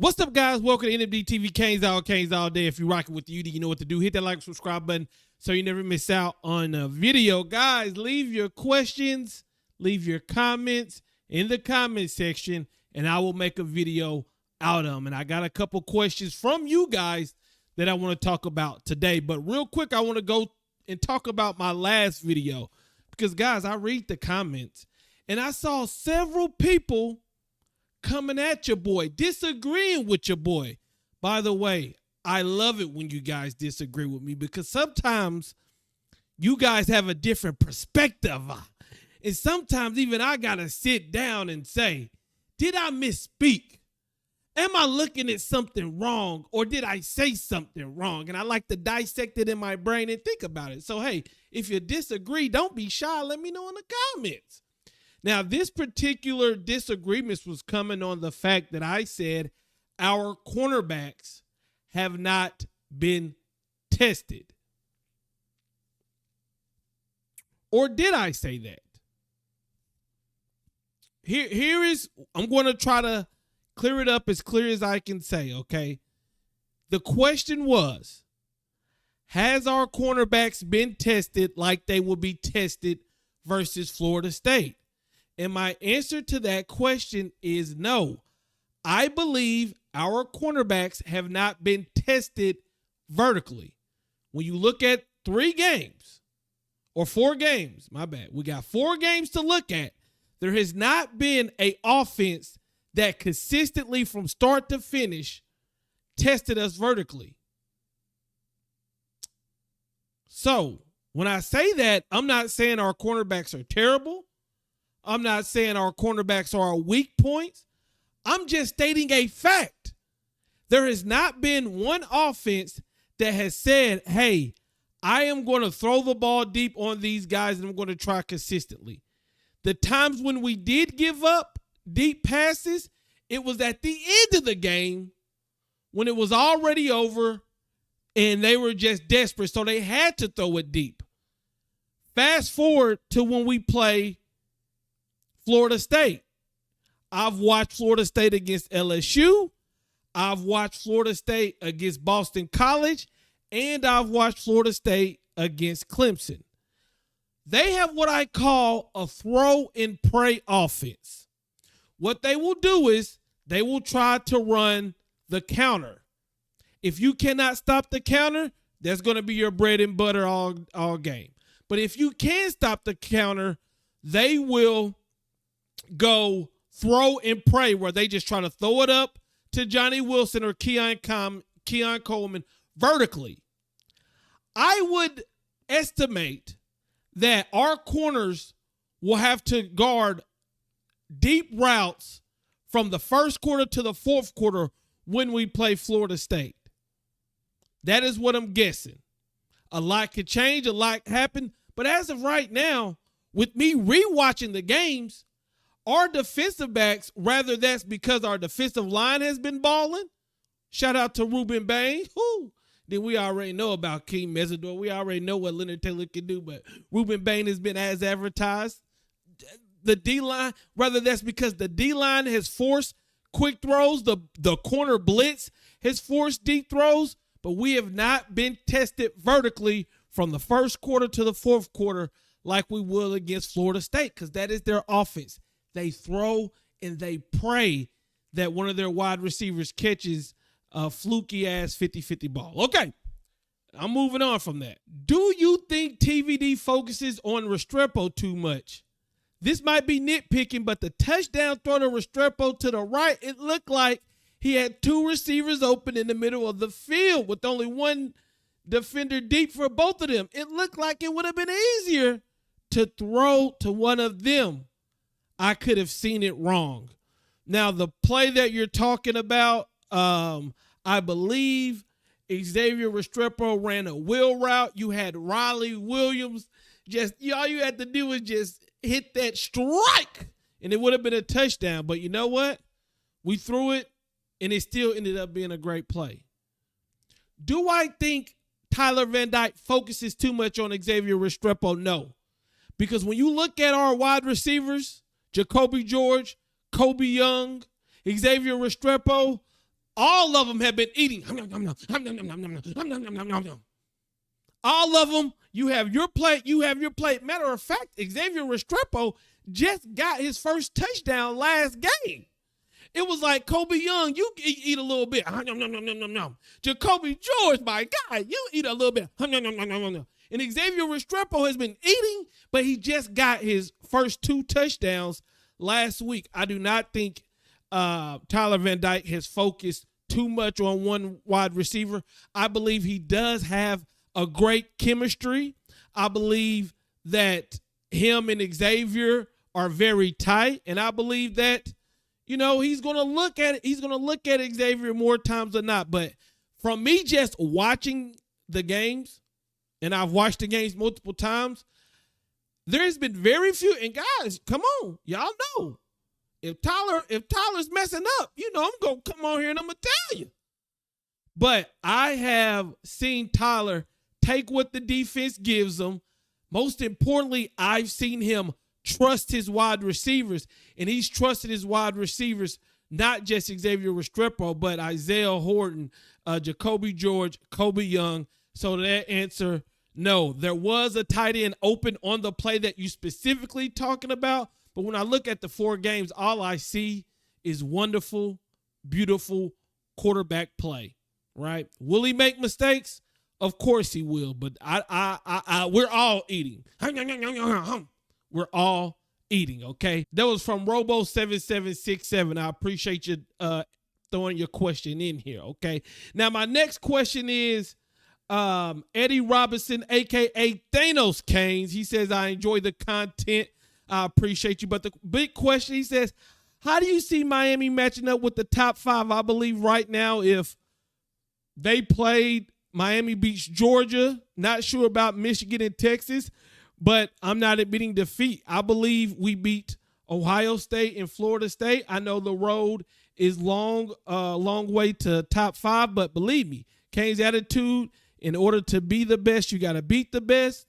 What's up, guys? Welcome to NMD TV Canes all day. If you're rocking with the UD, you know what to do. Hit that like and subscribe button so you never miss out on a video. Guys, leave your questions, leave your comments in the comment section, and I will make a video out of them. And I got a couple questions from you guys that I want to talk about today. But real quick, I want to go and talk about my last video because, guys, I read the comments, and I saw several people coming at your boy, disagreeing with your boy. By the way, I love it when you guys disagree with me because sometimes you guys have a different perspective. And sometimes even I got to sit down and say, did I misspeak? Am I looking at something wrong, or did I say something wrong? And I like to dissect it in my brain and think about it. So, hey, if you disagree, don't be shy. Let me know in the comments. Now, this particular disagreement was coming on the fact that I said our cornerbacks have not been tested. Or did I say that? Here is, I'm going to try to clear it up as clear as I can say, okay? The question was, has our cornerbacks been tested like they will be tested versus Florida State? And my answer to that question is no. I believe our cornerbacks have not been tested vertically. When you look at 3 games or 4 games, my bad, we got 4 games to look at. There has not been an offense that consistently from start to finish tested us vertically. So when I say that, I'm not saying our cornerbacks are terrible. I'm not saying our cornerbacks are our weak points. I'm just stating a fact. There has not been one offense that has said, hey, I am going to throw the ball deep on these guys and I'm going to try consistently. The times when we did give up deep passes, it was at the end of the game when it was already over and they were just desperate, so they had to throw it deep. Fast forward to when we play Florida State. I've watched Florida State against LSU. I've watched Florida State against Boston College. And I've watched Florida State against Clemson. They have what I call a throw and pray offense. What they will do is they will try to run the counter. If you cannot stop the counter, that's going to be your bread and butter all game. But if you can stop the counter, they will go throw and pray, where they just try to throw it up to Johnny Wilson or Keon Coleman vertically. I would estimate that our corners will have to guard deep routes from the first quarter to the fourth quarter when we play Florida State. That is what I'm guessing. A lot could change, a lot happen, but as of right now, with me rewatching the games, our defensive backs, rather that's because our defensive line has been balling. Shout out to Ruben Bain. Then we already know about King Mesidor. We already know what Leonard Taylor can do, but Ruben Bain has been as advertised. The D-line, rather that's because the D-line has forced quick throws. The corner blitz has forced deep throws, but we have not been tested vertically from the first quarter to the fourth quarter like we will against Florida State, because that is their offense. They throw and they pray that one of their wide receivers catches a fluky-ass 50-50 ball. Okay, I'm moving on from that. Do you think TVD focuses on Restrepo too much? This might be nitpicking, but the touchdown throw to Restrepo to the right, it looked like he had 2 receivers open in the middle of the field with only one defender deep for both of them. It looked like it would have been easier to throw to one of them. I could have seen it wrong. Now, the play that you're talking about, I believe Xavier Restrepo ran a wheel route. You had Riley Williams. All you had to do was just hit that strike, and it would have been a touchdown. But you know what? We threw it, and it still ended up being a great play. Do I think Tyler Van Dyke focuses too much on Xavier Restrepo? No. Because when you look at our wide receivers, Jacoby George, Kobe Young, Xavier Restrepo, All of them have been eating. All of them, you have your plate, you have your plate. Matter of fact, Xavier Restrepo just got his first touchdown last game. It was like, Kobe Young, you eat a little bit. Jacoby George, my guy, you eat a little bit. And Xavier Restrepo has been eating, but he just got his first 2 touchdowns last week. I do not think Tyler Van Dyke has focused too much on one wide receiver. I believe he does have a great chemistry. I believe that him and Xavier are very tight, and I believe that, you know, he's going to look at it. He's going to look at Xavier more times than not. But from me just watching the games, and I've watched the games multiple times, there's been very few. And guys, come on, y'all know if Tyler's messing up, you know, I'm going to come on here and I'm going to tell you. But I have seen Tyler take what the defense gives him. Most importantly, I've seen him trust his wide receivers, and he's trusted his wide receivers, not just Xavier Restrepo, but Isaiah Horton, Jacoby George, Kobe Young. So that answer, no. There was a tight end open on the play that you specifically talking about, but when I look at the 4 games, all I see is wonderful, beautiful quarterback play, right? Will he make mistakes? Of course he will, but we're all eating. We're all eating, okay? That was from Robo7767. I appreciate you throwing your question in here, okay? Now, my next question is Eddie Robinson, a.k.a. Thanos Canes. He says, I enjoy the content. I appreciate you. But the big question, he says, how do you see Miami matching up with the top 5? I believe right now if they played, Miami beats Georgia. Not sure about Michigan and Texas, but I'm not admitting defeat. I believe we beat Ohio State and Florida State. I know the road is long way to top 5, but believe me, Kane's attitude, in order to be the best, you got to beat the best.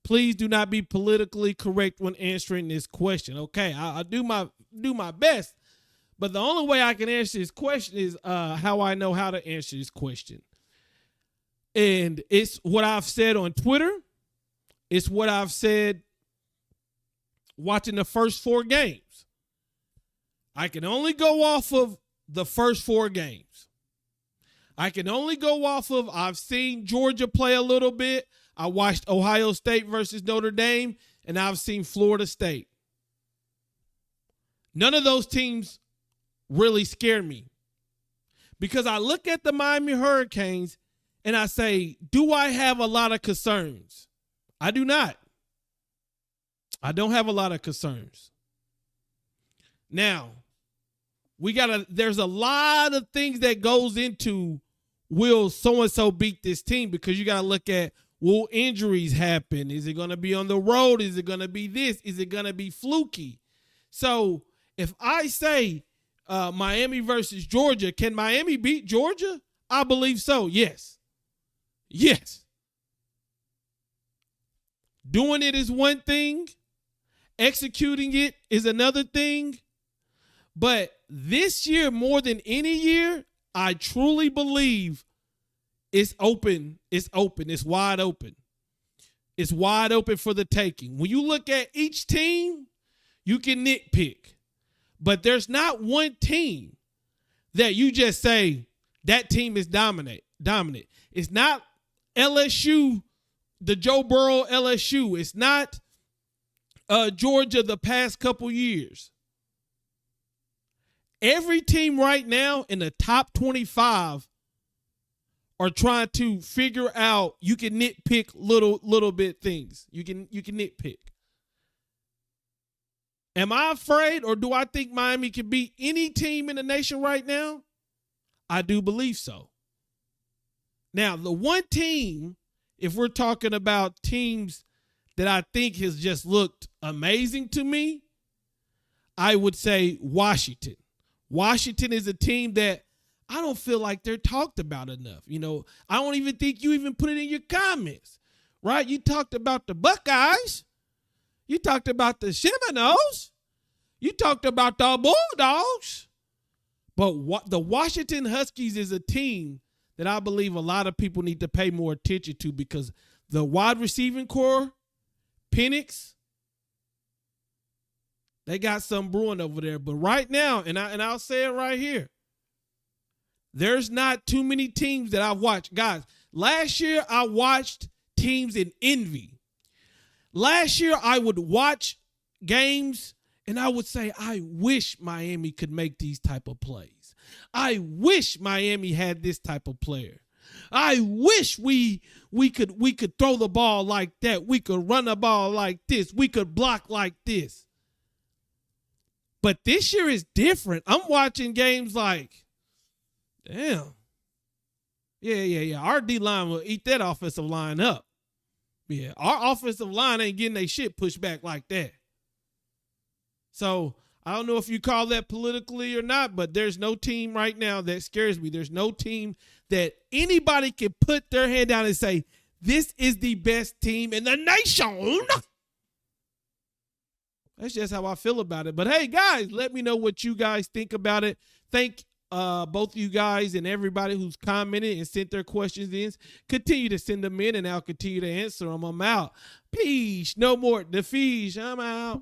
Please do not be politically correct when answering this question. Okay, I'll do my best, but the only way I can answer this question is how I know how to answer this question. And it's what I've said on Twitter. It's what I've said watching the first 4 games. I can only go off of the first 4 games. I can only go off of, I've seen Georgia play a little bit. I watched Ohio State versus Notre Dame, and I've seen Florida State. None of those teams really scare me because I look at the Miami Hurricanes and I say, do I have a lot of concerns? I do not. I don't have a lot of concerns. Now, there's a lot of things that goes into will so-and-so beat this team, because you got to look at, will injuries happen? Is it going to be on the road? Is it going to be this? Is it going to be fluky? So if I say Miami versus Georgia, can Miami beat Georgia? I believe so, yes. Yes. Doing it is one thing. Executing it is another thing. But this year, more than any year, I truly believe it's open. It's open. It's wide open. It's wide open for the taking. When you look at each team, you can nitpick. But there's not one team that you just say that team is dominant. It's not LSU, the Joe Burrow LSU. It's not Georgia the past couple years. Every team right now in the top 25 are trying to figure out, you can nitpick little bit things. You can nitpick. Am I afraid, or do I think Miami can beat any team in the nation right now? I do believe so. Now, the one team, if we're talking about teams that I think has just looked amazing to me, I would say Washington. Washington is a team that I don't feel like they're talked about enough. You know, I don't even think you even put it in your comments, right? You talked about the Buckeyes. You talked about the Seminoles. You talked about the Bulldogs. But the Washington Huskies is a team that I believe a lot of people need to pay more attention to because the wide receiving core, Penix, they got some brewing over there. But right now, and I'll say it right here, there's not too many teams that I've watched. Guys, last year I watched teams in envy. Last year I would watch games and I would say, I wish Miami could make these type of plays. I wish Miami had this type of player. I wish we could throw the ball like that. We could run the ball like this. We could block like this. But this year is different. I'm watching games like, damn. Yeah. Our D-line will eat that offensive line up. Yeah, our offensive line ain't getting their shit pushed back like that. So I don't know if you call that politically or not, but there's no team right now that scares me. There's no team that anybody can put their head down and say, this is the best team in the nation. That's just how I feel about it. But hey, guys, let me know what you guys think about it. Thank both of you guys and everybody who's commented and sent their questions in. Continue to send them in, and I'll continue to answer them. I'm out. Peace. No more. The fish. I'm out.